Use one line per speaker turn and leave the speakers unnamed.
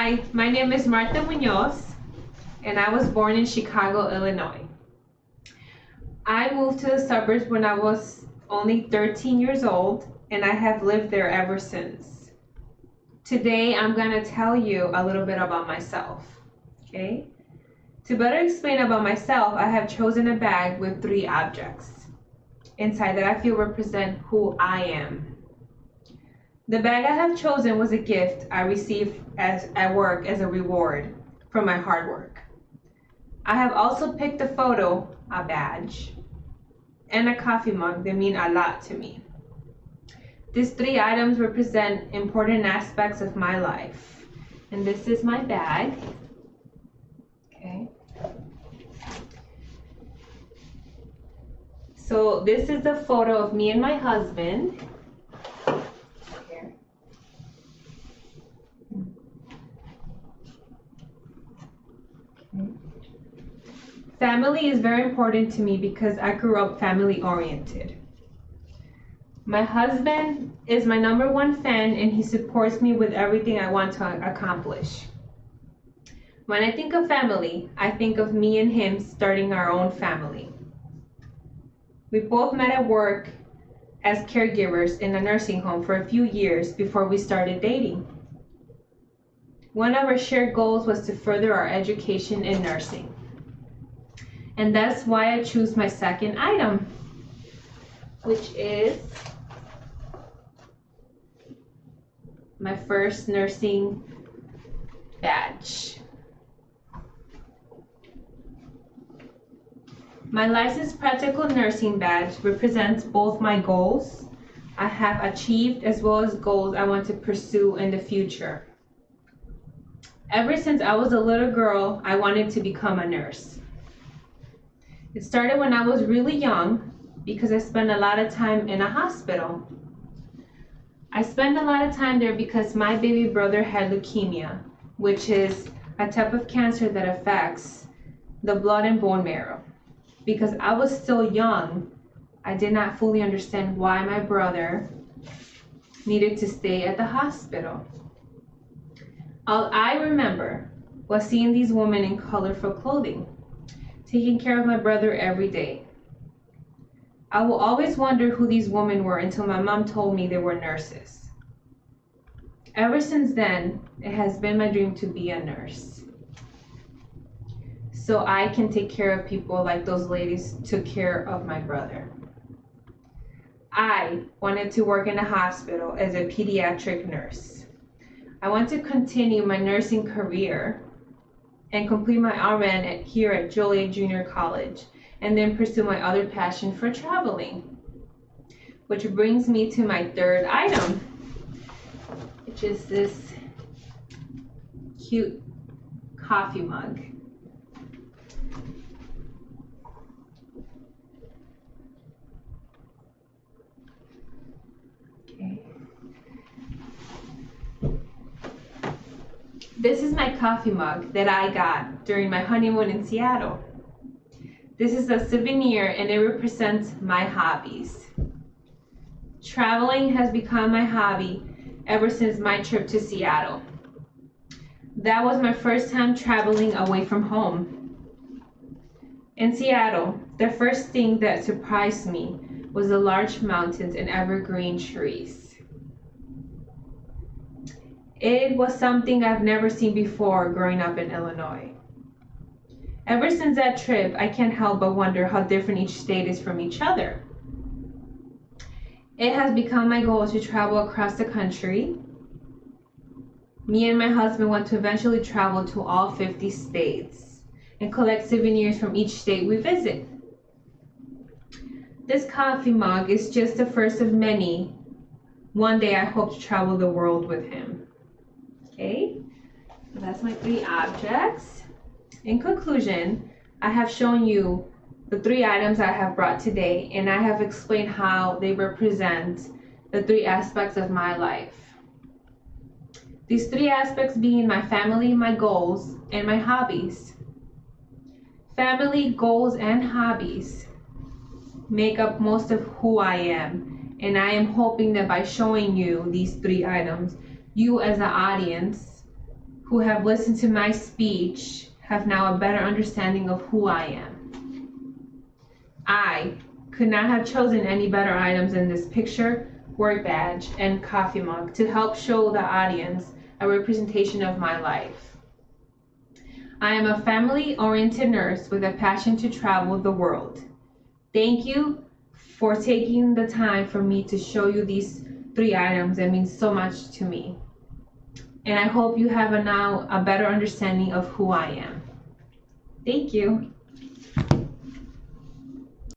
Hi, my name is Marta Munoz, and I was born in Chicago, Illinois. I moved to the suburbs when I was only 13 years old, and I have lived there ever since. Today, I'm going to tell you a little bit about myself, okay? To better explain about myself, I have chosen a bag with 3 objects inside that I feel represent who I am. The bag I have chosen was a gift I received at work as a reward for my hard work. I have also picked a photo, a badge, and a coffee mug that mean a lot to me. These 3 items represent important aspects of my life. And this is my bag. Okay. So this is the photo of me and my husband. Here. Okay. Family is very important to me because I grew up family oriented. My husband is my #1 fan and he supports me with everything I want to accomplish. When I think of family, I think of me and him starting our own family. We both met at work as caregivers in a nursing home for a few years before we started dating. One of our shared goals was to further our education in nursing. And that's why I choose my second item, which is my first nursing badge. My licensed practical nursing badge represents both my goals I have achieved as well as goals I want to pursue in the future. Ever since I was a little girl, I wanted to become a nurse. It started when I was really young because I spent a lot of time in a hospital. I spent a lot of time there because my baby brother had leukemia, which is a type of cancer that affects the blood and bone marrow. Because I was still young, I did not fully understand why my brother needed to stay at the hospital. All I remember was seeing these women in colorful clothing, taking care of my brother every day. I will always wonder who these women were until my mom told me they were nurses. Ever since then, it has been my dream to be a nurse, so I can take care of people like those ladies took care of my brother. I wanted to work in a hospital as a pediatric nurse. I want to continue my nursing career and complete my RN here at Joliet Junior College, and then pursue my other passion for traveling. Which brings me to my 3rd item, which is this cute coffee mug. Okay. This is my coffee mug that I got during my honeymoon in Seattle. This is a souvenir and it represents my hobbies. Traveling has become my hobby ever since my trip to Seattle. That was my first time traveling away from home. In Seattle, the first thing that surprised me was the large mountains and evergreen trees. It was something I've never seen before growing up in Illinois. Ever since that trip, I can't help but wonder how different each state is from each other. It has become my goal to travel across the country. Me and my husband want to eventually travel to all 50 states and collect souvenirs from each state we visit. This coffee mug is just the first of many. One day I hope to travel the world with him. Okay, so that's my 3 objects. In conclusion, I have shown you the 3 items I have brought today, and I have explained how they represent the 3 aspects of my life. These 3 aspects being my family, my goals, and my hobbies. Family, goals, and hobbies make up most of who I am, and I am hoping that by showing you these 3 items, you as an audience who have listened to my speech have now a better understanding of who I am. I could not have chosen any better items in this picture, work badge, and coffee mug to help show the audience a representation of my life. I am a family-oriented nurse with a passion to travel the world. Thank you for taking the time for me to show you these 3 items. It means so much to me. And I hope you have now a better understanding of who I am. Thank you.